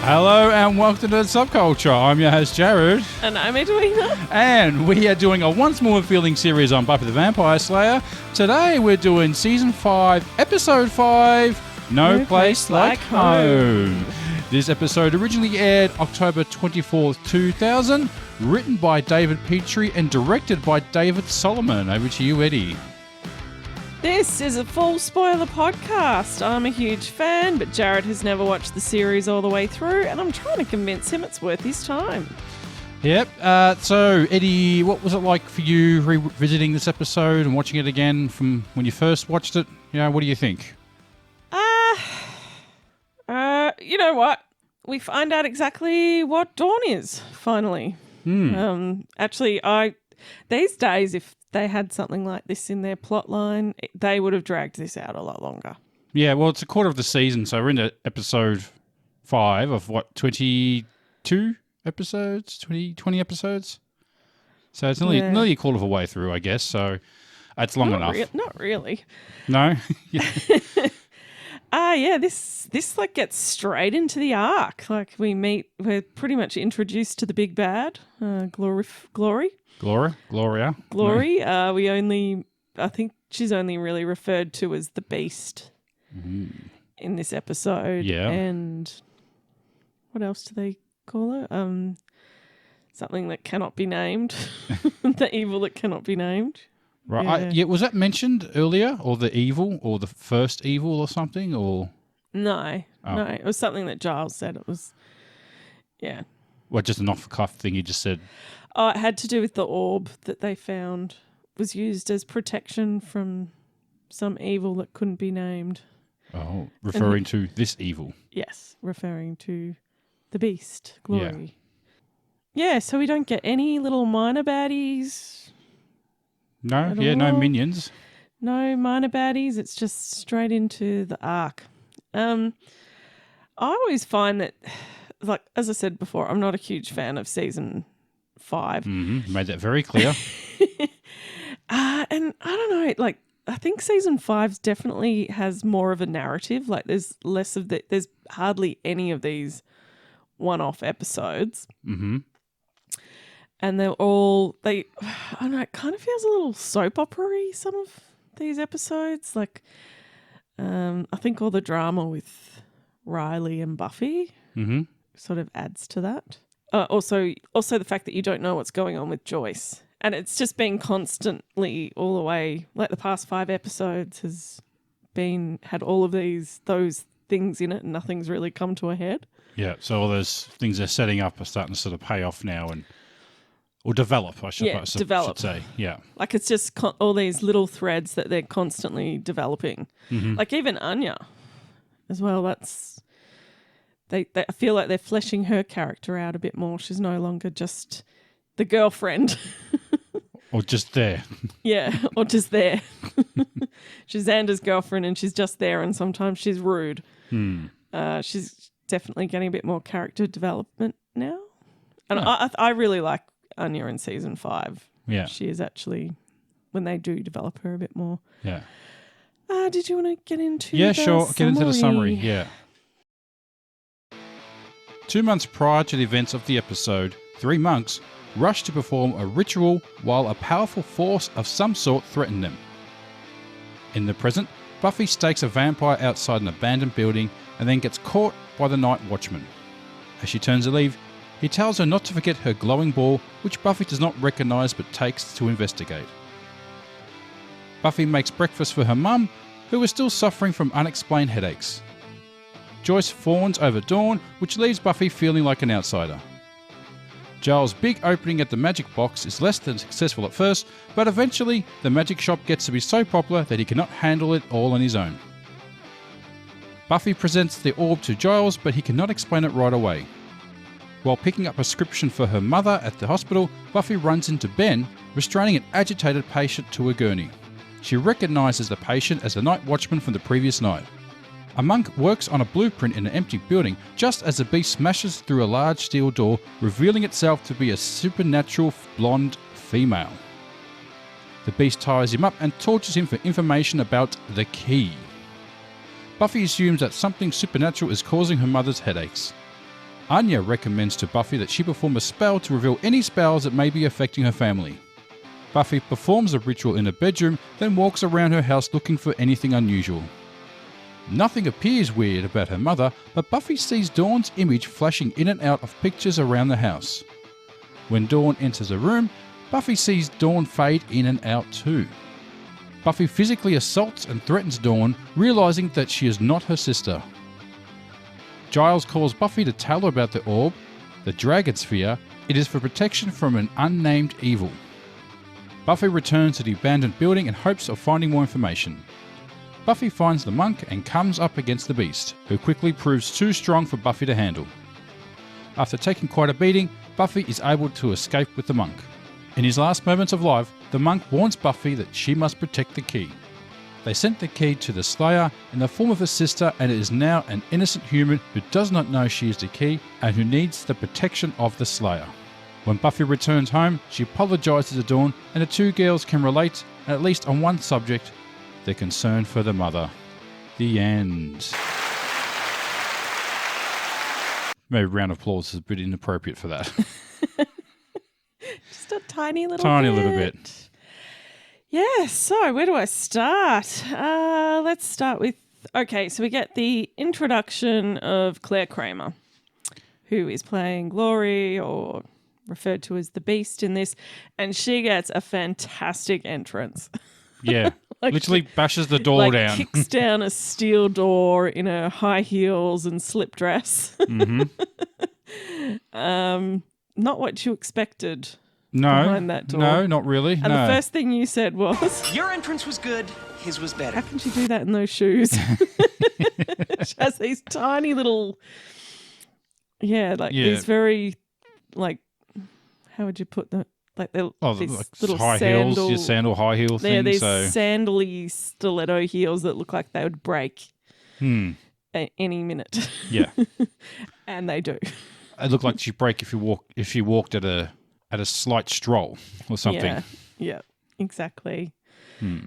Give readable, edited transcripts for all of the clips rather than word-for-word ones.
Hello and welcome to the Subculture. I'm your host, Jarrod. And I'm Edwina. And we are doing a Once More Feeling series on Buffy the Vampire Slayer. Today we're doing Season 5, Episode 5, No Place Like Home. This episode originally aired October 24th, 2000, written by David Petrie and directed by David Solomon. Over to you, Eddie. This is a full spoiler podcast. I'm a huge fan, but Jarrod has never watched the series all the way through, and I'm trying to convince him it's worth his time. Yep. So, Eddie, what was it like for you revisiting this episode and watching it again from when you first watched it? You know, what do you think? You know what? We find out exactly what Dawn is, finally. Actually, these days, if they had something like this in their plot line, they would have dragged this out a lot longer. Yeah, well, it's a quarter of the season, so we're into episode 5 of what, 22 episodes? 20 episodes? So it's nearly a quarter of a way through, I guess, so it's long enough. Not really. No? This like gets straight into the arc. Like we're pretty much introduced to the big bad, Glory. Gloria. Glory. I think she's only really referred to as the Beast in this episode. Yeah. And what else do they call her? Something that cannot be named. The evil that cannot be named. Right. Yeah. Was that mentioned earlier, or the evil, or the first evil, or something, or? No. It was something that Giles said. It was, yeah. Well, just an off-the-cuff thing you just said. Oh, it had to do with the orb that they found was used as protection from some evil that couldn't be named. Oh, referring to this evil. Yes, referring to the Beast, Glory. Yeah, so we don't get any little minor baddies. No, no minions. No minor baddies. It's just straight into the arc. I always find that, like, as I said before, I'm not a huge fan of season 5. Mm-hmm. Made that very clear. And I don't know, like, I think season 5 definitely has more of a narrative. Like, there's less of there's hardly any of these one-off episodes. Mm-hmm. And they're all, I don't know, it kind of feels a little soap opera-y, some of these episodes. Like, I think all the drama with Riley and Buffy sort of adds to that. Also the fact that you don't know what's going on with Joyce. And it's just been constantly all the way, like the past 5 episodes had all of those things in it and nothing's really come to a head. Yeah, so all those things they're setting up are starting to sort of pay off now or develop, I should say. Yeah. Like it's just all these little threads that they're constantly developing. Mm-hmm. Like even Anya as well, I feel like they're fleshing her character out a bit more. She's no longer just the girlfriend. Or just there. Yeah, or just there. She's Xander's girlfriend and she's just there and sometimes she's rude. She's definitely getting a bit more character development now. And I really like Anya in season 5. Yeah. She is actually, when they do develop her a bit more. Yeah. Did you want to get into the summary? Get into the summary, yeah. 2 months prior to the events of the episode, 3 monks rush to perform a ritual while a powerful force of some sort threatened them. In the present, Buffy stakes a vampire outside an abandoned building and then gets caught by the night watchman. As she turns to leave, he tells her not to forget her glowing ball, which Buffy does not recognise but takes to investigate. Buffy makes breakfast for her mum, who is still suffering from unexplained headaches. Joyce fawns over Dawn, which leaves Buffy feeling like an outsider. Giles' big opening at the magic box is less than successful at first, but eventually the magic shop gets to be so popular that he cannot handle it all on his own. Buffy presents the orb to Giles, but he cannot explain it right away. While picking up a prescription for her mother at the hospital, Buffy runs into Ben, restraining an agitated patient to a gurney. She recognises the patient as the night watchman from the previous night. A monk works on a blueprint in an empty building just as the beast smashes through a large steel door, revealing itself to be a supernatural blonde female. The beast ties him up and tortures him for information about the key. Buffy assumes that something supernatural is causing her mother's headaches. Anya recommends to Buffy that she perform a spell to reveal any spells that may be affecting her family. Buffy performs a ritual in her bedroom, then walks around her house looking for anything unusual. Nothing appears weird about her mother, but Buffy sees Dawn's image flashing in and out of pictures around the house. When Dawn enters a room, Buffy sees Dawn fade in and out too. Buffy physically assaults and threatens Dawn, realizing that she is not her sister. Giles calls Buffy to tell her about the orb, the Dragon Sphere. It is for protection from an unnamed evil. Buffy returns to the abandoned building in hopes of finding more information. Buffy finds the monk and comes up against the beast, who quickly proves too strong for Buffy to handle. After taking quite a beating, Buffy is able to escape with the monk. In his last moments of life, the monk warns Buffy that she must protect the key. They sent the key to the Slayer in the form of a sister, and it is now an innocent human who does not know she is the key and who needs the protection of the Slayer. When Buffy returns home, she apologizes to Dawn, and the two girls can relate, at least on one subject, their concern for the mother. The end. Maybe a round of applause is a bit inappropriate for that. Just a tiny little bit. Yeah, so where do I start? Let's start with... Okay, so we get the introduction of Claire Kramer, who is playing Glory, or referred to as the Beast in this, and she gets a fantastic entrance. Yeah, literally bashes the door down. Kicks down a steel door in her high heels and slip dress. Mm-hmm. Not what you expected. No, behind that door. No, not really. And the first thing you said was... Your entrance was good, his was better. How can she do that in those shoes? She has these tiny little... these very, how would you put them? These little high sandal, heels, your sandal high heel thing. Yeah, these sandally stiletto heels that look like they would break any minute. Yeah. And they do. It looked like she'd break if she walked at a slight stroll or something. Yeah, exactly.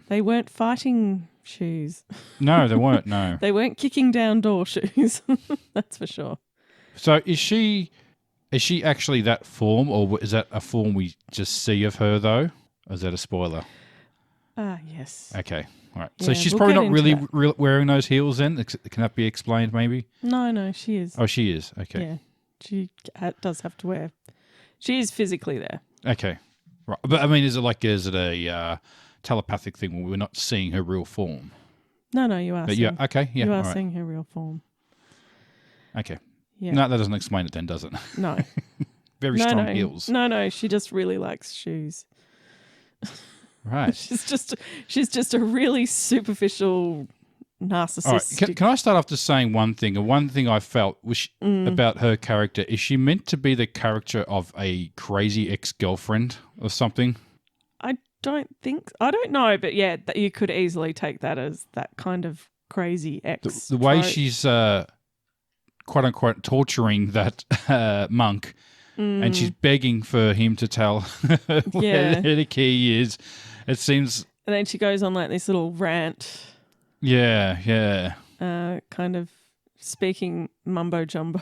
They weren't fighting shoes. No, they weren't, no. They weren't kicking down door shoes. That's for sure. So is she actually that form, or is that a form we just see of her, though? Or is that a spoiler? Yes. Okay, all right. So Yeah, she's we'll probably get not really into wearing those heels then? Can that be explained, maybe? No, she is. Oh, she is. Okay. Yeah, she does have to wear. She is physically there. Okay, right. But I mean, is it a telepathic thing where we're not seeing her real form? No, you are. But seeing, you are all right. seeing her real form. Okay. Yeah. No, that doesn't explain it then, does it? No. Very strong heels. No, she just really likes shoes. Right. she's just a really superficial narcissistic. All right. Can I start off just saying one thing? And one thing I felt about her character, is she meant to be the character of a crazy ex-girlfriend or something? I don't know, but yeah, that you could easily take that as that kind of crazy ex. The way she's quote unquote torturing that monk, and she's begging for him to tell where the key is. It seems. And then she goes on like this little rant. Yeah. Kind of speaking mumbo jumbo.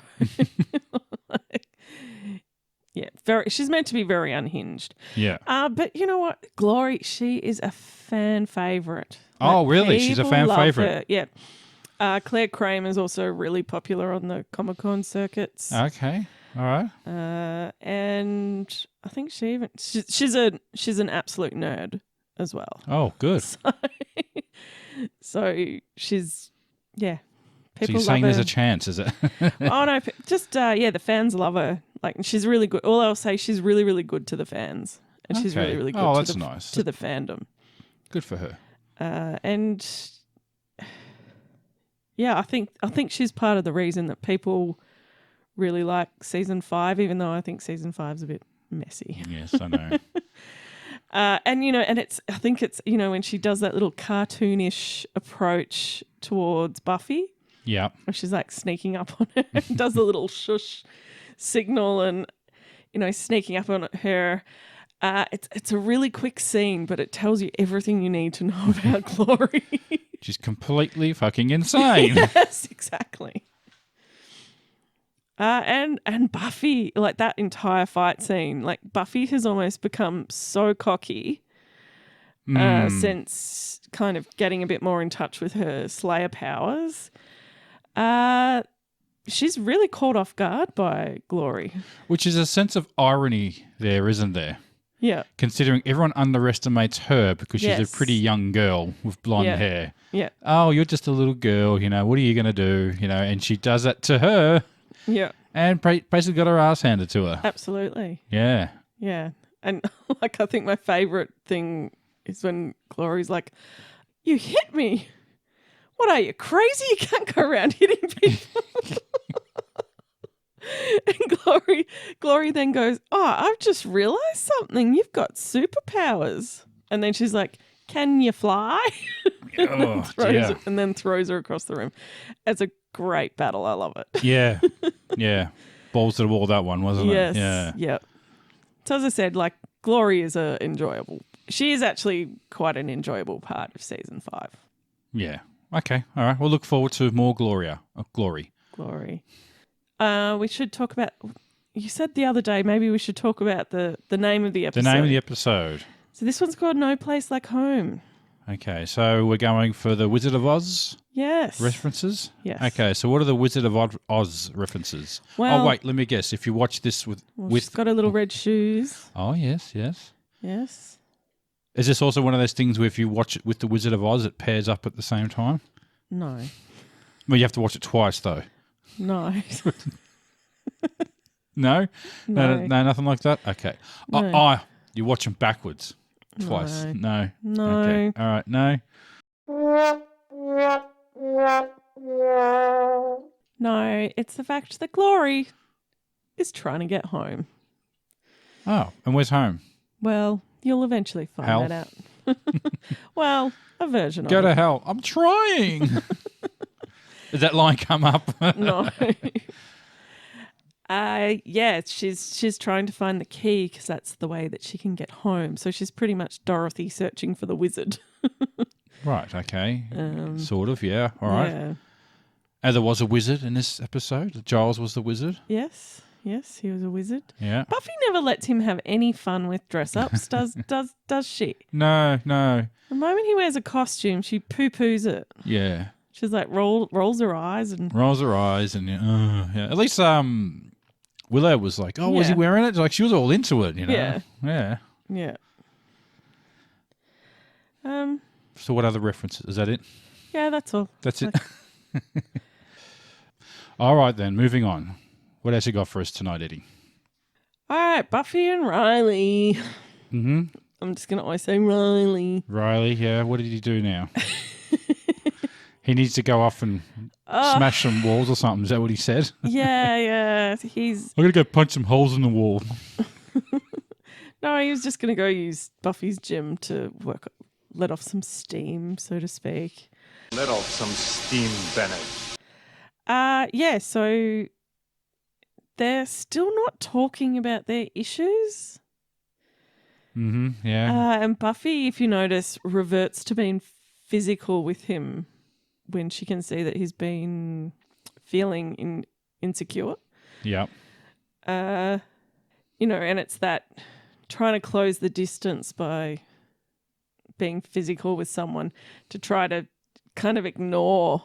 She's meant to be very unhinged. Yeah. But you know what? Glory, she is a fan favourite. Oh, really? She's a fan favourite? Her. Yeah. Claire Kramer is also really popular on the Comic-Con circuits. Okay. All right. And I think she's an absolute nerd as well. Oh, good. So she's, yeah. So you're saying there's a chance, is it? Oh, no. Just, the fans love her. Like, she's really good. All I'll say, she's really, really good to the fans. And she's really, really good nice. to the fandom. Good for her. And, yeah, I think she's part of the reason that people really like season 5, even though I think season 5's a bit messy. Yes, I know. I think it's when she does that little cartoonish approach towards Buffy. Yeah. Where she's like sneaking up on her and does a little shush signal and, sneaking up on her. It's a really quick scene, but it tells you everything you need to know about Glory. She's completely fucking insane. Yes, exactly. And Buffy, like that entire fight scene, like Buffy has almost become so cocky since kind of getting a bit more in touch with her Slayer powers. She's really caught off guard by Glory. Which is a sense of irony there, isn't there? Yeah. Considering everyone underestimates her because she's Yes. a pretty young girl with blonde hair. Yeah. Oh, you're just a little girl, you know, what are you going to do? You know, and she does that to her Yeah. and basically got her ass handed to her. Absolutely. Yeah. Yeah. And like I think my favourite thing is when Glory's like, "You hit me. What are you, crazy? You can't go around hitting people." And Glory then goes, "Oh, I've just realised something. You've got superpowers." And then she's like, "Can you fly?" and then throws her across the room. It's a great battle. I love it. Yeah. Yeah. Balls to the wall, that one, wasn't Yes. it? Yeah. Yeah. So as I said, like Glory is she is actually quite an enjoyable part of season 5. Yeah. Okay. All right. We'll look forward to more Glory. Glory. We should talk about, you said the other day, maybe we should talk about the name of the episode. The name of the episode. So this one's called No Place Like Home. Okay. So we're going for the Wizard of Oz Yes. references? Yes. Okay. So what are the Wizard of Oz references? Well, wait. Let me guess. If you watch this she's got her little red shoes. Oh, yes. Yes. Yes. Is this also one of those things where if you watch it with the Wizard of Oz, it pairs up at the same time? No. Well, you have to watch it twice, though. No. No? No. No, nothing like that? Okay. No. You watch them backwards twice. No. No. Okay. All right. No. No, it's the fact that Glory is trying to get home. Oh, and where's home? Well, you'll eventually find Hell. that out. Well, a version Go of to it. hell. I'm trying. Did that line come up? No. Yeah, she's trying to find the key because that's the way that she can get home. So she's pretty much Dorothy searching for the wizard. Right, okay. Sort of, yeah. All right. Yeah. And there was a wizard in this episode. Giles was the wizard. Yes, he was a wizard. Yeah. Buffy never lets him have any fun with dress-ups, does she? No. The moment he wears a costume, she poo-poos it. Yeah. She's like rolls her eyes and Rolls her eyes and yeah. At least Willow was like, oh, was he Yeah. wearing it? Like she was all into it, you know. Yeah. Yeah. yeah. So what other references? Is that it? Yeah, that's all. That's it. All right then, moving on. What else you got for us tonight, Eddie? All right, Buffy and Riley. Mm-hmm. I'm just gonna always say Riley. Riley, yeah. What did he do now? He needs to go off and smash some walls or something. Is that what he said? Yeah. He's I'm going to go punch some holes in the wall. no, he was just gonna go use Buffy's gym to let off some steam, so to speak. Let off some steam, Bennett. Yeah, so they're still not talking about their issues. Mm-hmm, yeah. And Buffy, if you notice, reverts to being physical with him when she can see that he's been feeling insecure. Yeah. And it's that trying to close the distance by being physical with someone to try to kind of ignore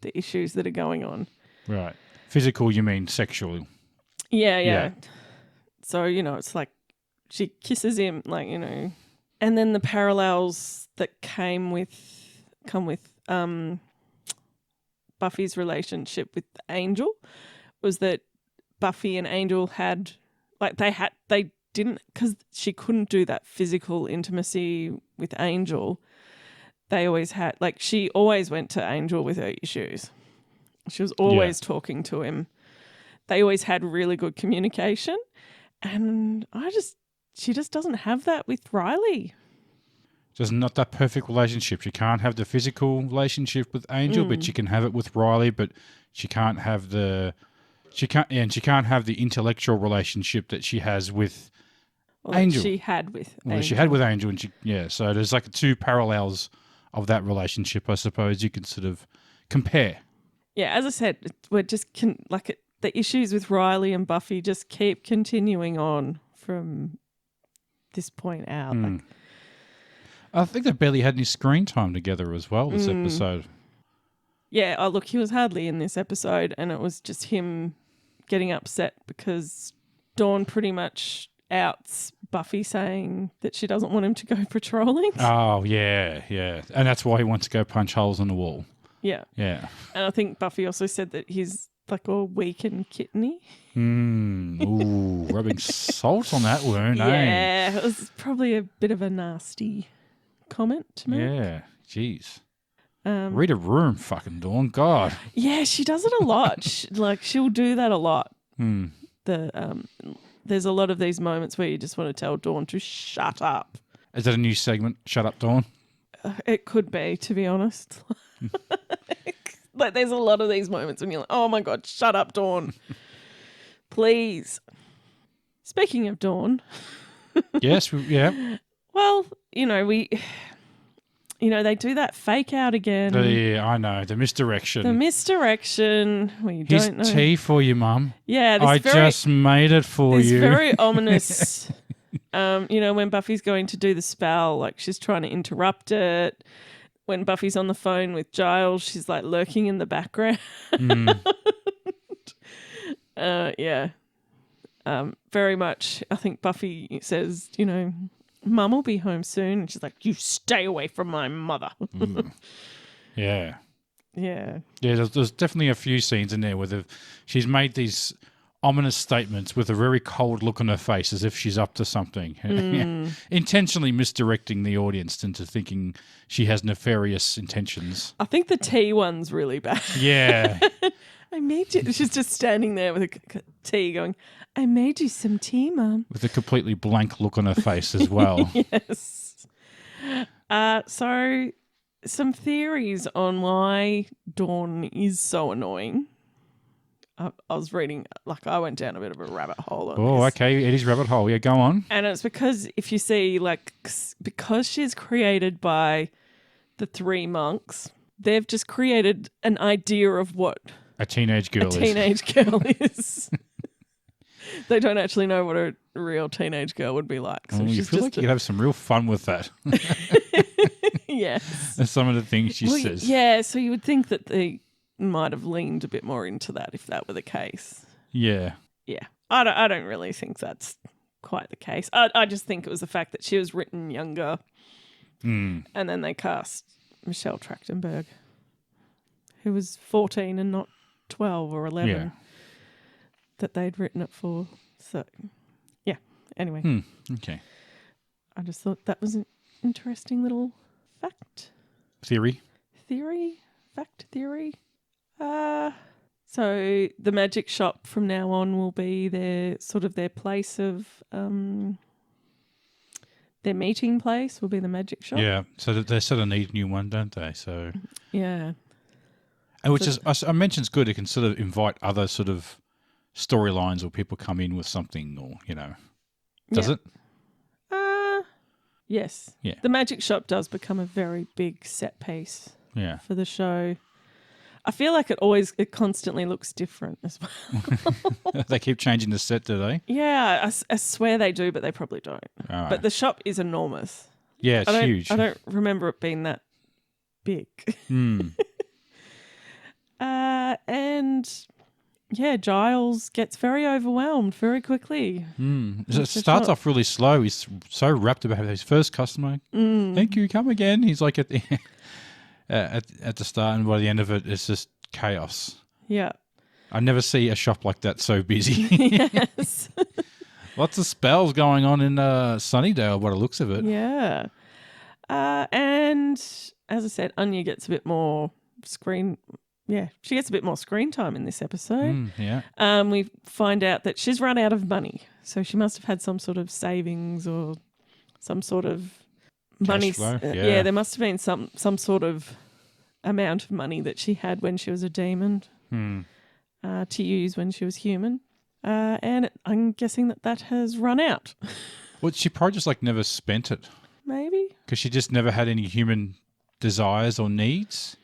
the issues that are going on. Right. Physical, you mean sexual? Yeah. So, it's like she kisses him, and then the parallels that come with Buffy's relationship with Angel was that Buffy and Angel had, they didn't, because she couldn't do that physical intimacy with Angel. They always had, she always went to Angel with her issues. She was always talking to him. They always had really good communication. And she just doesn't have that with Riley. Just not that perfect relationship. She can't have the physical relationship with Angel, but she can have it with Riley, but she can't have she can't have the intellectual relationship that she has with Angel. She had with Well, Angel. she had with Angel, and so there's two parallels of that relationship, I suppose you could sort of compare. Yeah, as I said, we're just the issues with Riley and Buffy just keep continuing on from this point out. Like, I think they barely had any screen time together as well this episode. yeah, oh, look, he was hardly in this episode, and it was just him getting upset because Dawn pretty much outs Buffy saying that she doesn't want him to go patrolling. Oh, yeah. And that's why he wants to go punch holes in the wall. Yeah. Yeah. And I think Buffy also said that he's like all weak and kitteny. Ooh, rubbing salt on that wound, eh? Yeah, it was probably a bit of a nasty comment to me. Yeah, jeez. Read a room, fucking Dawn. God. Yeah, she does it a lot. She'll do that a lot. There's a lot of these moments where you just want to tell Dawn to shut up. Is that a new segment? Shut up, Dawn? It could be, to be honest. Like, there's a lot of these moments when you're like, oh my God, shut up, Dawn. Please. Speaking of Dawn. Yes, yeah. Well, they do that fake out again. Yeah, I know. The misdirection. The misdirection. Where you Here's don't know. tea for you, Mum. Yeah, I just made it for It's you. very ominous. When Buffy's going to do the spell, like she's trying to interrupt it. When Buffy's on the phone with Giles, she's like lurking in the background. Yeah. Very much. I think Buffy says, Mum will be home soon. And she's like, you stay away from my mother. Yeah. Yeah. Yeah, there's definitely a few scenes in there where she's made these ominous statements with a very cold look on her face as if she's up to something. Intentionally misdirecting the audience into thinking she has nefarious intentions. I think the tea one's really bad. Yeah. I made you. She's just standing there with a tea going, I made you some tea, Mum. With a completely blank look on her face as well. Yes. So some theories on why Dawn is so annoying. I was reading, I went down a bit of a rabbit hole on this. Okay. Eddie's rabbit hole. Yeah, go on. And it's because if you see, because she's created by the three monks, they've just created an idea of what a teenage girl is. They don't actually know what a real teenage girl would be like. So you feel like you could have some real fun with that. Yes. Some of the things she says. Yeah, so you would think that they might have leaned a bit more into that if that were the case. Yeah. Yeah. I don't really think that's quite the case. I just think it was the fact that she was written younger and then they cast Michelle Trachtenberg, who was 14 and not 12 or 11. Yeah. That they'd written it for. So, yeah. Anyway. Okay. I just thought that was an interesting little fact. Theory. Fact theory. So the magic shop from now on will be their place of their meeting place will be the magic shop. Yeah. So they sort of need a new one, don't they? So yeah. And which I mentioned is good. It can sort of invite other sort of storylines or people come in with something or, does it? Yes. Yeah. The magic shop does become a very big set piece for the show. I feel like it constantly looks different as well. They keep changing the set, do they? Yeah, I swear they do, but they probably don't. Right. But the shop is enormous. Yeah, it's huge. I don't remember it being that big. And yeah, Giles gets very overwhelmed very quickly. It starts off really slow. He's so wrapped about his first customer. Thank you, come again. He's like at the at the start, and by the end of it, it's just chaos. Yeah. I never see a shop like that so busy. Yes. Lots of spells going on in Sunnydale by the looks of it. Yeah. And as I said, Anya gets a bit more screen time in this episode. Yeah. We find out that she's run out of money. So she must have had some sort of savings or some sort of money. Cash flow, Yeah, there must have been some sort of amount of money that she had when she was a demon to use when she was human. And I'm guessing that has run out. Well, she probably just never spent it. Maybe. Because she just never had any human desires or needs.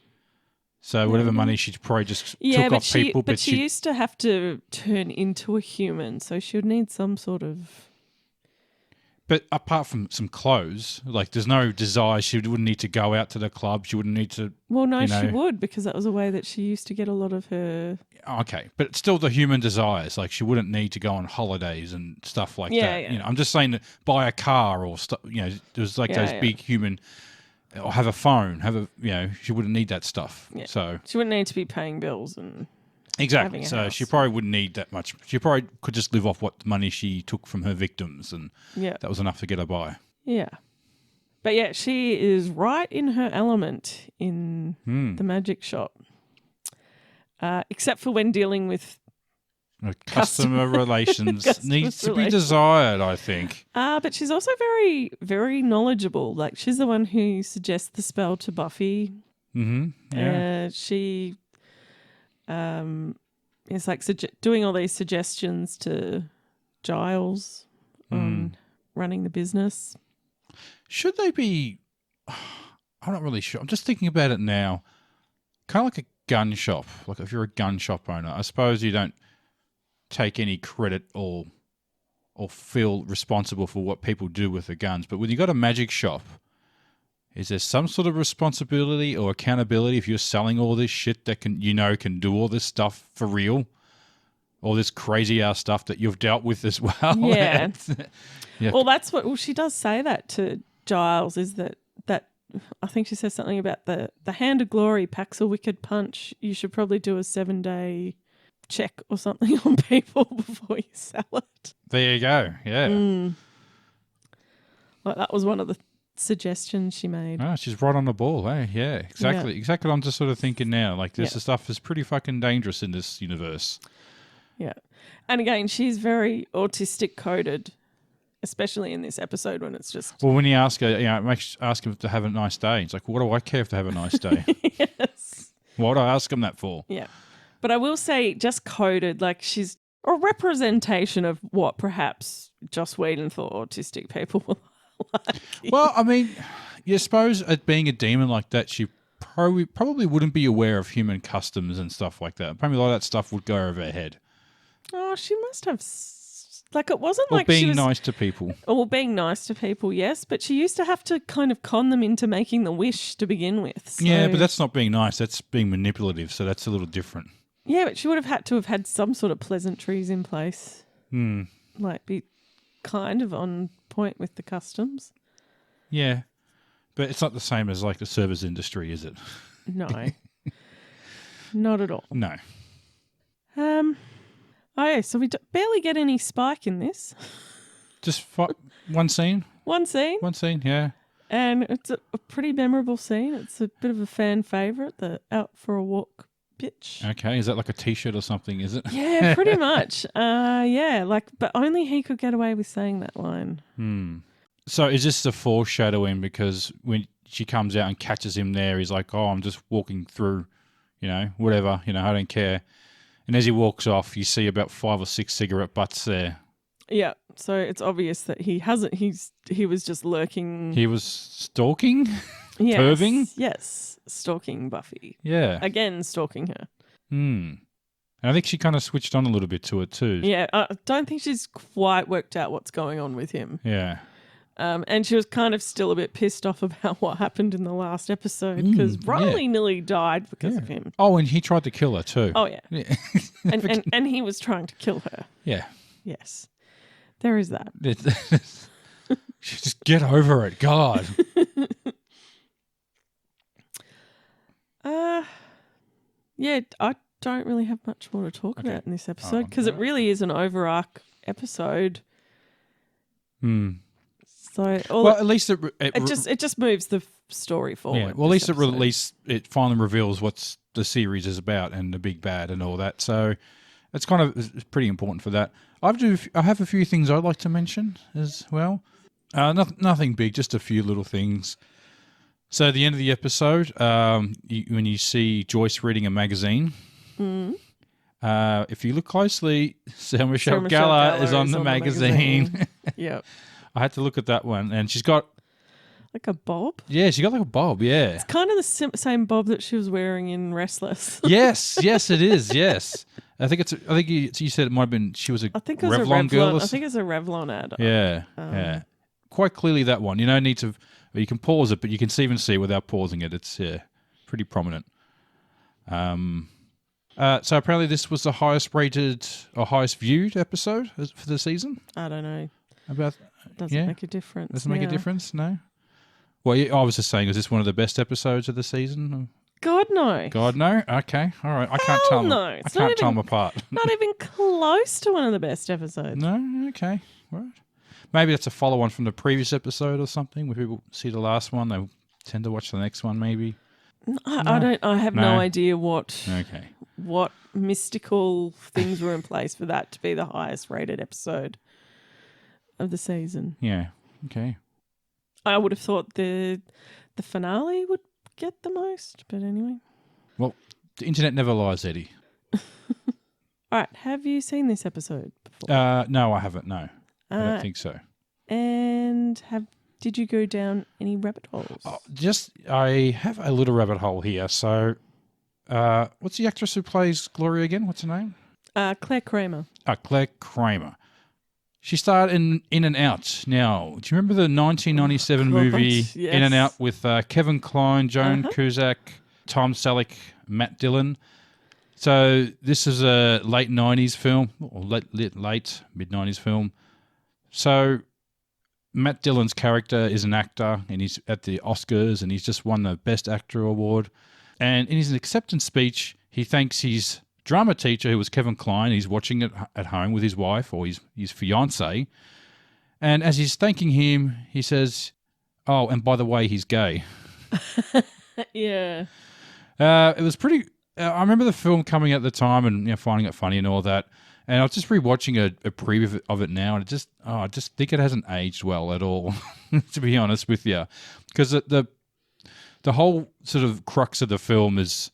So whatever money she probably just Yeah, took but off people. But she used to have to turn into a human, so she would need some sort of... But apart from some clothes, like there's no desire. She wouldn't need to go out to the club. She wouldn't need to... Well, no, she would, because that was a way that she used to get a lot of her... Okay, but still the human desires. Like she wouldn't need to go on holidays and stuff like that. Yeah. You know, I'm just saying that buy a car or stuff. You know, there's like those big human, or have a phone. She wouldn't need that stuff. Yeah. So she wouldn't need to be paying bills and exactly. having a So house. she probably wouldn't need that much. She probably could just live off what money she took from her victims, and that was enough to get her by. Yeah. But yeah, she is right in her element in the magic shop. Except for when dealing with Customer relations needs to be relations. desired, I think. But she's also very, very knowledgeable. Like she's the one who suggests the spell to Buffy. Mm-hmm. Yeah. She is like doing all these suggestions to Giles on running the business. Should they be... I'm not really sure. I'm just thinking about it now. Kind of like a gun shop. Like if you're a gun shop owner, I suppose you don't take any credit or feel responsible for what people do with the guns. But when you got a magic shop, is there some sort of responsibility or accountability if you're selling all this shit that can do all this stuff for real? All this crazy ass stuff that you've dealt with as well. Yeah. Yeah. Well, that's what. Well, she does say that to Giles. Is that I think she says something about the hand of glory packs a wicked punch. You should probably do a 7-day check or something on people before you sell it. There you go. Yeah. Like that was one of the suggestions she made. Oh, she's right on the ball. Hey, yeah, exactly. Yeah. Exactly what I'm just sort of thinking now. Like this stuff is pretty fucking dangerous in this universe. Yeah. And again, she's very autistic coded, especially in this episode when it's just... Well, when you ask her, ask him to have a nice day. It's like, what do I care if they have a nice day? Yes. What do I ask him that for? Yeah. But I will say, just coded, like she's a representation of what perhaps Joss Whedon thought autistic people were like. Well, I mean, you suppose being a demon like that, she probably wouldn't be aware of human customs and stuff like that. Probably a lot of that stuff would go over her head. Oh, she must have... Like it wasn't Or like being she was... nice to people. Or being nice to people, yes. But she used to have to kind of con them into making the wish to begin with. So... Yeah, but that's not being nice. That's being manipulative. So that's a little different. Yeah, but she would have had to have had some sort of pleasantries in place. Like be kind of on point with the customs. Yeah, but it's not the same as like the service industry, is it? No. Not at all. No. Oh yeah, so we barely get any Spike in this. Just one scene? One scene. One scene, yeah. And it's a pretty memorable scene. It's a bit of a fan favourite, the out for a walk bitch. Okay, is that like a T-shirt or something, is it? Yeah, pretty much. Yeah, but only he could get away with saying that line. So is this the foreshadowing because when she comes out and catches him there, he's like, oh, I'm just walking through, whatever, I don't care. And as he walks off, you see about 5 or 6 cigarette butts there. Yeah, so it's obvious that he hasn't. He was just lurking. He was stalking, yes, perving. Yes, stalking Buffy. Yeah, again stalking her. And I think she kind of switched on a little bit to it too. Yeah, I don't think she's quite worked out what's going on with him. Yeah. And she was kind of still a bit pissed off about what happened in the last episode because Riley nearly died because of him. Oh, and he tried to kill her too. Oh, yeah. and he was trying to kill her. Yeah. Yes. There is that. Just get over it, God. Yeah, I don't really have much more to talk about in this episode because it really is an overarch episode. So, at least it just moves the story forward. Yeah, well, at least it finally reveals what the series is about and the big bad and all that. So it's it's pretty important for that. I have a few things I'd like to mention as well. Nothing big, just a few little things. So at the end of the episode, when you see Joyce reading a magazine, if you look closely, Sarah Michelle Gellar is on the magazine. Yep. I had to look at that one, and she's got Like a bob? Yeah, she got like a bob, yeah. It's kind of the same bob that she was wearing in Restless. Yes, it is, yes. I think you said it might have been, she was a I think it was Revlon girl. I think it's a Revlon ad. Yeah, yeah. Quite clearly that one. You don't need to, you can pause it, but you can even see without pausing it. It's pretty prominent. So apparently this was the highest rated or highest viewed episode for the season. I don't know. Doesn't make a difference. Doesn't make a difference, no? Well, I was just saying, is this one of the best episodes of the season? God, no. God, no? Okay, all right. I can't tell them. No. I can't tell them apart. Not even close to one of the best episodes. No? Okay, all right. Maybe that's a follow-on from the previous episode or something. When people see the last one, they tend to watch the next one, maybe. I have no idea what mystical things were in place for that to be the highest rated episode of the season. Yeah. Okay. I would have thought the finale would get the most, but anyway. Well, the internet never lies, Eddie. All right. Have you seen this episode before? No, I haven't. No, I don't think so. And did you go down any rabbit holes? I have a little rabbit hole here. So, what's the actress who plays Gloria again? What's her name? Claire Kramer. Claire Kramer. She starred in and Out. Now, do you remember the 1997 movie yes. In and Out with Kevin Kline, Joan Cusack, Tom Selleck, Matt Dillon? So this is a late 90s film, or late mid-90s film. So Matt Dillon's character is an actor, and he's at the Oscars, and he's just won the Best Actor award. And in his acceptance speech, he thanks his drama teacher, who was Kevin Kline. He's watching it at home with his wife or his fiancée. And as he's thanking him, he says, "Oh, and by the way, he's gay." Yeah. It was pretty... I remember the film coming out at the time and finding it funny and all that. And I was just rewatching a preview of it now, and I just think it hasn't aged well at all, to be honest with you. Because the whole sort of crux of the film is...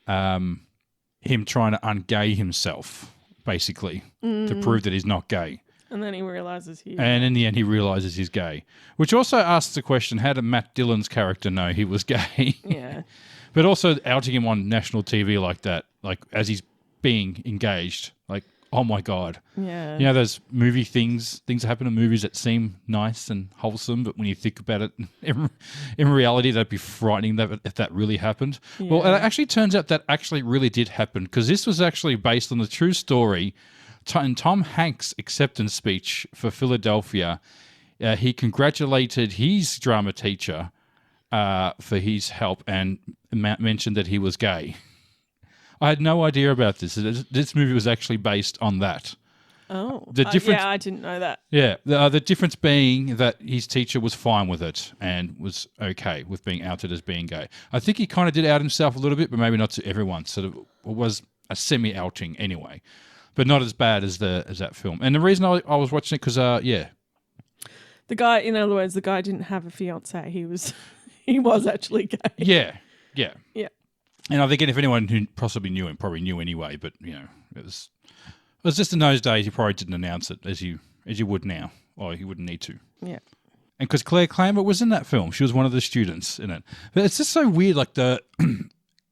him trying to ungay himself, basically, to prove that he's not gay. And then he realises he's gay. And in the end, he realises he's gay. Which also asks the question, how did Matt Dillon's character know he was gay? Yeah. But also outing him on national TV like that, like as he's being engaged, like, oh my God. Yeah. You know those movie things that happen in movies that seem nice and wholesome, but when you think about it, in reality, that'd be frightening if that really happened. Yeah. Well, it actually turns out that actually really did happen, because this was actually based on the true story. In Tom Hanks' acceptance speech for Philadelphia, he congratulated his drama teacher for his help and mentioned that he was gay. I had no idea about this. This movie was actually based on that. Oh. The difference, yeah, I didn't know that. Yeah. The difference being that his teacher was fine with it and was okay with being outed as being gay. I think he kind of did out himself a little bit, but maybe not to everyone. So it was a semi-outing anyway, but not as bad as that film. And the reason I was watching it, because, The guy, in other words, the guy didn't have a fiancée. He was actually gay. Yeah. Yeah. And I think if anyone who possibly knew him probably knew anyway, but it was just in those days you probably didn't announce it as you would now, or you wouldn't need to. Yeah. And because Claire Kramer was in that film, she was one of the students in it. But it's just so weird, like the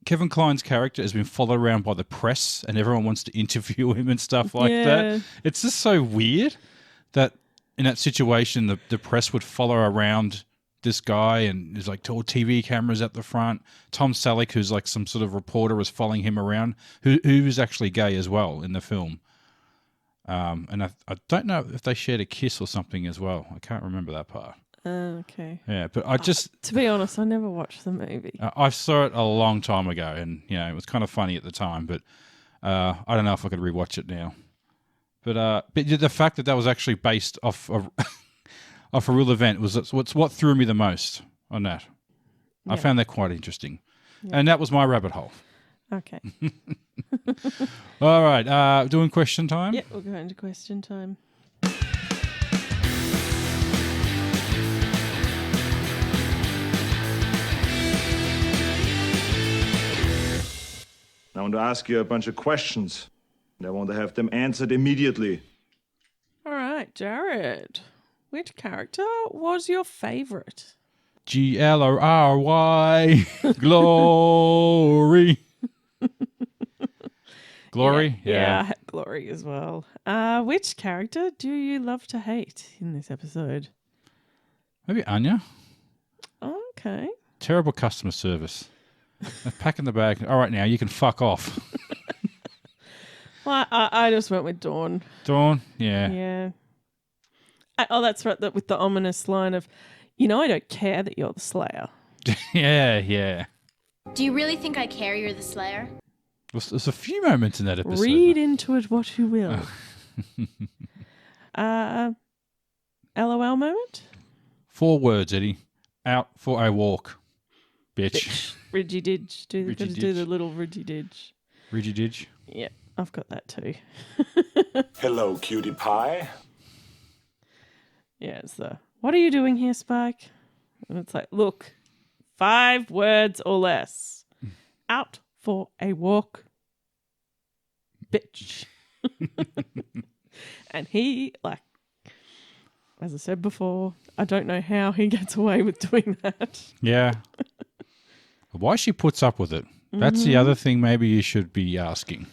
Kevin Kline's character has been followed around by the press, and everyone wants to interview him and stuff like that. It's just so weird that in that situation the press would follow around this guy, and there's like all TV cameras at the front. Tom Selleck, who's like some sort of reporter, was following him around, who is actually gay as well in the film. And I don't know if they shared a kiss or something as well. I can't remember that part. Okay. Yeah, but I just... to be honest, I never watched the movie. I saw it a long time ago, and it was kind of funny at the time, but I don't know if I could rewatch it now. But the fact that was actually based off a real event was what threw me the most on that. Yeah. I found that quite interesting. Yeah. And that was my rabbit hole. Okay. All right. Doing question time? Yeah, we'll go into question time. I want to ask you a bunch of questions, and I want to have them answered immediately. All right, Jarrod. Which character was your favourite? Glory. Glory. Glory? Yeah, I had Glory as well. Which character do you love to hate in this episode? Maybe Anya. Okay. Terrible customer service. They're packing the bag. All right, now you can fuck off. Well, I just went with Dawn. Dawn? Yeah. Yeah. That's right. That with the ominous line of, I don't care that you're the Slayer. Yeah. Do you really think I care you're the Slayer? There's a few moments in that episode. Read into it what you will. LOL moment? 4 words, Eddie. Out for a walk. Bitch. Ridgy Didge. Do the little Ridgy Didge. Ridgy Didge. Yeah, I've got that too. Hello, cutie pie. Yeah, it's what are you doing here, Spike? And it's like, look, 5 words or less. Out for a walk. Bitch. And he, as I said before, I don't know how he gets away with doing that. Yeah. Why she puts up with it. That's the other thing maybe you should be asking.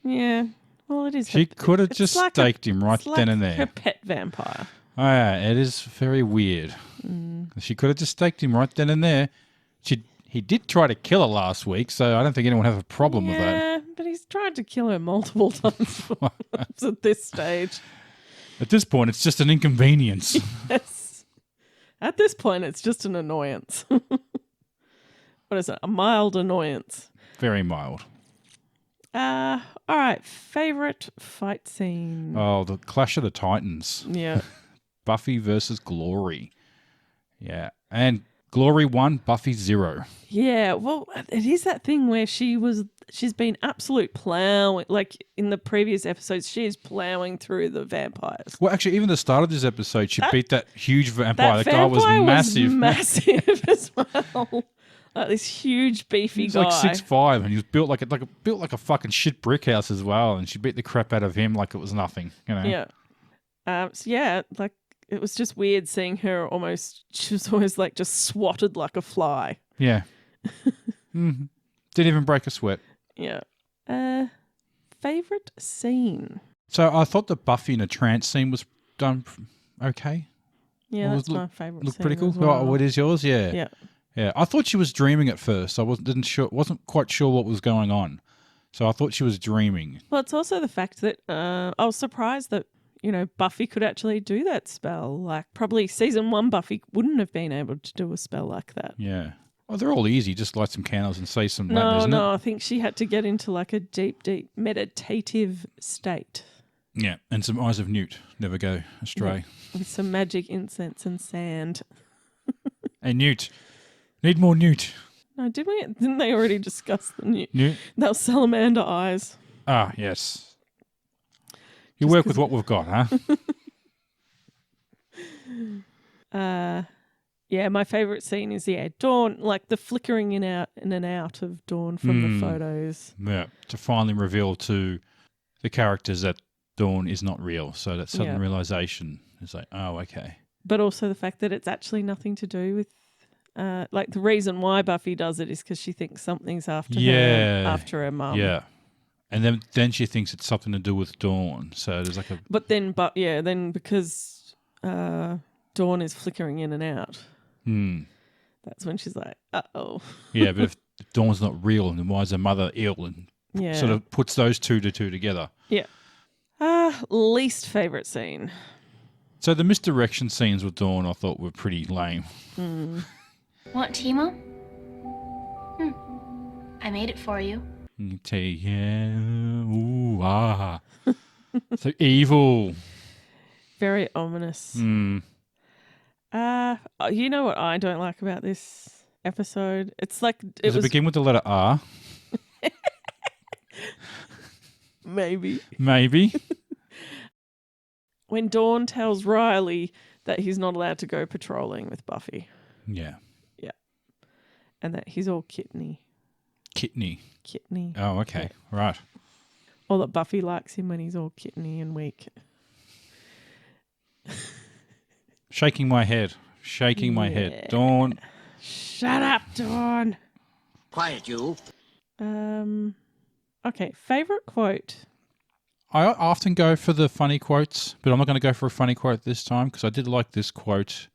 Yeah. Well, it is. She could have just staked him right then and there. Her pet vampire. Oh, yeah, it is very weird. She could have just staked him right then and there. He did try to kill her last week, so I don't think anyone has a problem with that. Yeah, but he's tried to kill her multiple times at this stage. At this point, it's just an inconvenience. Yes. At this point, it's just an annoyance. What is it? A mild annoyance. Very mild. All right. Favorite fight scene? Oh, the Clash of the Titans. Yeah. Buffy versus Glory. Yeah. And Glory 1, Buffy 0. Yeah. Well, it is that thing where she's been absolute plowing. Like in the previous episodes, she is plowing through the vampires. Well, actually, even the start of this episode, she beat that huge vampire. That That guy was vampire massive. massive as well. Like this huge beefy He was guy. like 6'5", and he was built like a fucking shit brick house as well. And she beat the crap out of him like it was nothing. Yeah. Like it was just weird seeing her she was almost like just swatted like a fly. Yeah. Didn't even break a sweat. Yeah. Favorite scene? So I thought the Buffy in a trance scene was done okay. Yeah, Well, that's my favorite Looked scene. pretty cool. As well. Oh, what is yours? Yeah. Yeah. Yeah. I thought she was dreaming at first. I wasn't quite sure what was going on. So I thought she was dreaming. Well, it's also the fact that I was surprised that, Buffy could actually do that spell. Like probably season 1 Buffy wouldn't have been able to do a spell like that. Yeah. Well, they're all easy. Just light some candles and say some Latin, isn't it? No, I think she had to get into like a deep, deep meditative state. Yeah. And some eyes of Newt. Never go astray. With some magic incense and sand. Hey, Newt. Need more Newt. No, didn't they already discuss the Newt? That was salamander eyes. Ah, yes. You work with what we've got, huh? Yeah, my favourite scene is Dawn, like the flickering in and out of Dawn from the photos. Yeah, to finally reveal to the characters that Dawn is not real. So that sudden realization is like, oh, okay. But also the fact that it's actually nothing to do with, like the reason why Buffy does it is because she thinks something's after her mum. Yeah. And then she thinks it's something to do with Dawn. So there's like a... Then because Dawn is flickering in and out, that's when she's like, uh-oh. Yeah, but if Dawn's not real, then why is her mother ill? And sort of puts those two together. Yeah. Least favourite scene. So the misdirection scenes with Dawn I thought were pretty lame. Want tea, Mom? I made it for you. Tea, yeah. Ooh, ah. So evil. Very ominous. You know what I don't like about this episode? It's like... Does it begin with the letter R? Maybe. Maybe. When Dawn tells Riley that he's not allowed to go patrolling with Buffy. Yeah. Yeah. And that he's all kitteny. Kitteny. Oh, okay. Yeah. Right. Or that Buffy likes him when he's all kitteny and weak. Shaking my head. My head. Dawn, Shut up, Dawn. Quiet, you. Okay, favourite quote. I often go for the funny quotes, but I'm not going to go for a funny quote this time because I did like this quote.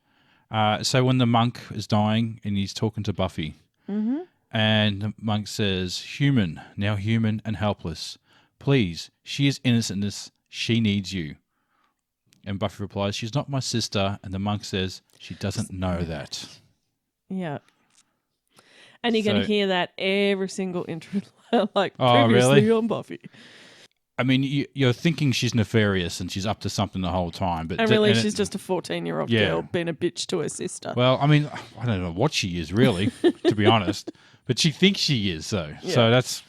So when the monk is dying and he's talking to Buffy, and the monk says, "Human, now human and helpless. Please, she is innocentness. She needs you." And Buffy replies, "She's not my sister." And the monk says, "She doesn't know that." Yeah. And you're going to hear that every single intro, like Oh, previously really? on Buffy. I mean, you're thinking she's nefarious and she's up to something the whole time, but And really, she's just a 14-year-old Yeah. girl being a bitch to her sister. Well, I mean, I don't know what she is really, to be honest, but she thinks she is, though. Yeah. So that's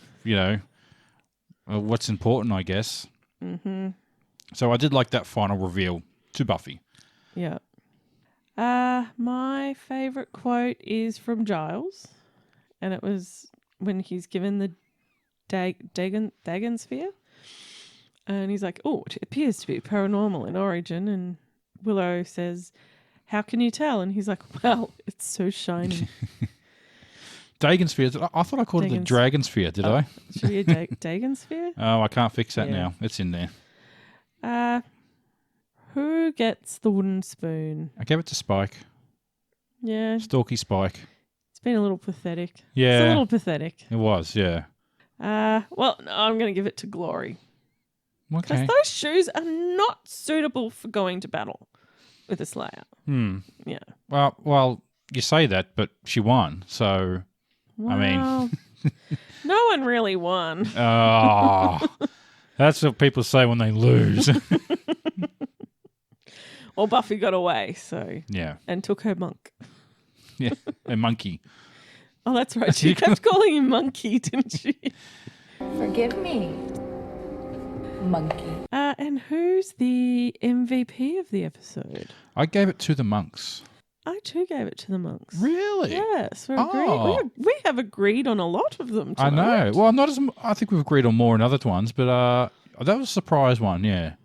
what's important, I guess. Mm-hmm. So I did like that final reveal to Buffy. Yeah. My favourite quote is from Giles, and it was when he's given the Dagon sphere, and he's like, "Oh, it appears to be paranormal in origin." And Willow says, "How can you tell?" And he's like, "Well, it's so shiny." Dagon sphere. I thought I called it the dragon sphere. Did I? Should be a Dagon sphere? Oh, I can't fix that Yeah. now. It's in there. Who gets the wooden spoon? I gave it to Spike. Yeah, Stalky Spike. it's been a little pathetic. Yeah. It's a little pathetic. It was, yeah. Well, no, I'm going to give it to Glory. Because Okay. those shoes are not suitable for going to battle with a Slayer. Yeah. Well, you say that, but she won, so I mean, Well, no one really won. oh, that's what people say when they lose. Well, Buffy got away, so Yeah, and took her monk. yeah, a monkey. Oh, that's right. She kept calling him Monkey, didn't she? Forgive me, monkey. And who's the MVP of the episode? I gave it to the monks. I too gave it to the monks. Really? Yes, we're Oh. agreed. We have agreed on a lot of them I tonight. know. Well, not as I think we've agreed on more in other ones, but that was a surprise one. Yeah,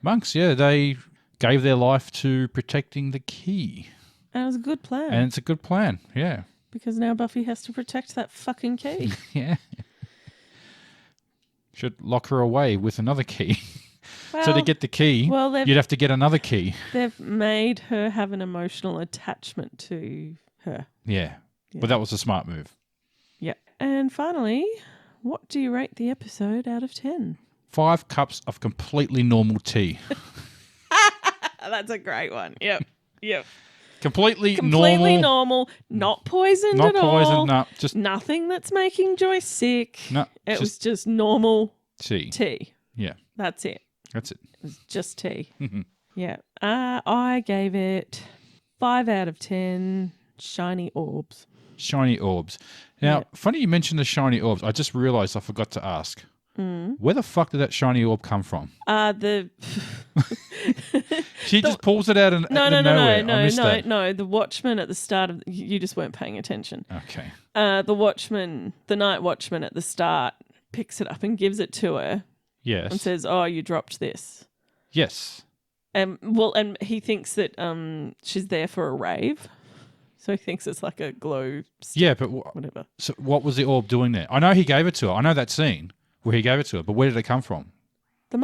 monks. Yeah, they gave their life to protecting the key, And it was a good plan. and it's a good plan. Yeah, because now Buffy has to protect that fucking key. yeah. Should lock her away with another key. So to Well, get the key, well, you'd have to get another key. they've made her have an emotional attachment to her. Yeah. But that was a smart move. Yeah. And finally, what do you rate the episode out of 10? 5 cups of completely normal tea. That's a great one. Yep. Yep. Completely normal, not poisoned Not at all. poisoned, no, just nothing that's making Joyce sick. No, it was just just normal tea. tea. Yeah, That's it. that's it. It was just tea. Yeah. I gave it 5 out of 10 shiny orbs. Shiny orbs. Now, Yeah. funny you mentioned the shiny orbs. I just realised I forgot to ask. Where the fuck did that shiny orb come from? The She just pulls it out and no, nowhere. I missed that. no. The Watchman at the start of you just weren't paying attention. Okay. The night watchman at the start picks it up and gives it to her and Yes. says, "Oh, you dropped this." Yes. And he thinks that she's there for a rave, so he thinks it's like a glow stick, Yeah, but whatever. so what was the orb doing there? I know he gave it to her. I know that scene where he gave it to her, but where did it come from? The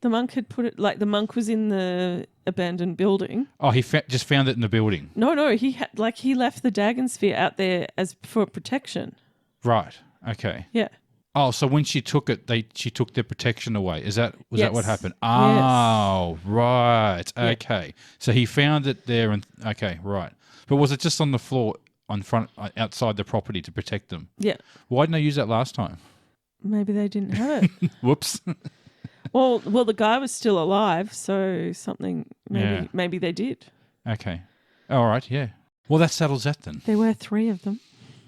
monk had put it like the monk was in the abandoned building. Oh, he just found it in the building. No, he left the Dagon sphere out there as for protection. Right. Okay. Yeah. Oh, so when she took it, she took their protection away. Was that what Yes. happened? Yes. Oh, right. Yeah. Okay. So he found it there, and okay, right. But was it just on the floor, outside the property to protect them? Yeah. Why didn't they use that last time? Maybe they didn't have it. Whoops. well, the guy was still alive, so Yeah. maybe they did. Okay. All right. Yeah. Well, that settles that then. There were 3 of them.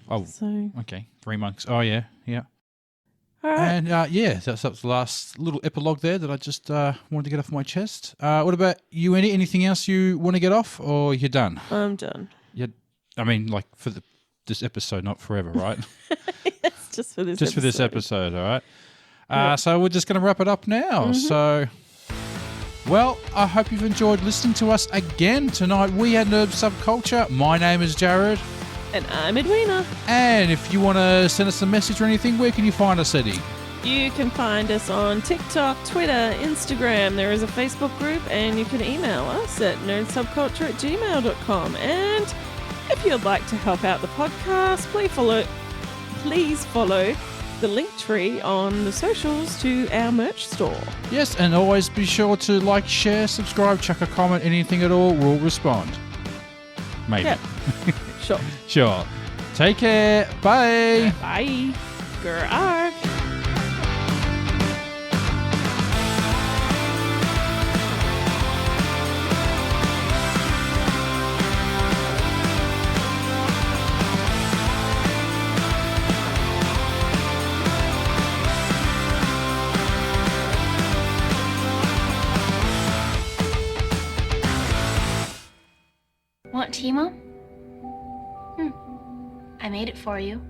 Oh, So, okay. 3 monks. Oh, yeah. Yeah. all right. And that was the last little epilogue there that I just wanted to get off my chest. What about you? Anything else you want to get off, or you're done? I'm done. I mean, like for this episode, not forever, right? It's just for this Just for this episode, all right? Yeah. So we're just going to wrap it up now. So Well, I hope you've enjoyed listening to us again tonight. We are Nerd Subculture. My name is Jarrod. And I'm Edwina. And if you want to send us a message or anything, where can you find us, Eddie? You can find us on TikTok, Twitter, Instagram. There is a Facebook group, and you can email us at nerdsubculture@gmail.com. And if you'd like to help out the podcast, please follow the link tree on the socials to our merch store. Yes, and always be sure to like, share, subscribe, chuck a comment, anything at all. We'll respond. Maybe. Yeah. Sure. Sure. Take care. Bye. Bye. Grr. Want tea, Mom? I made it for you.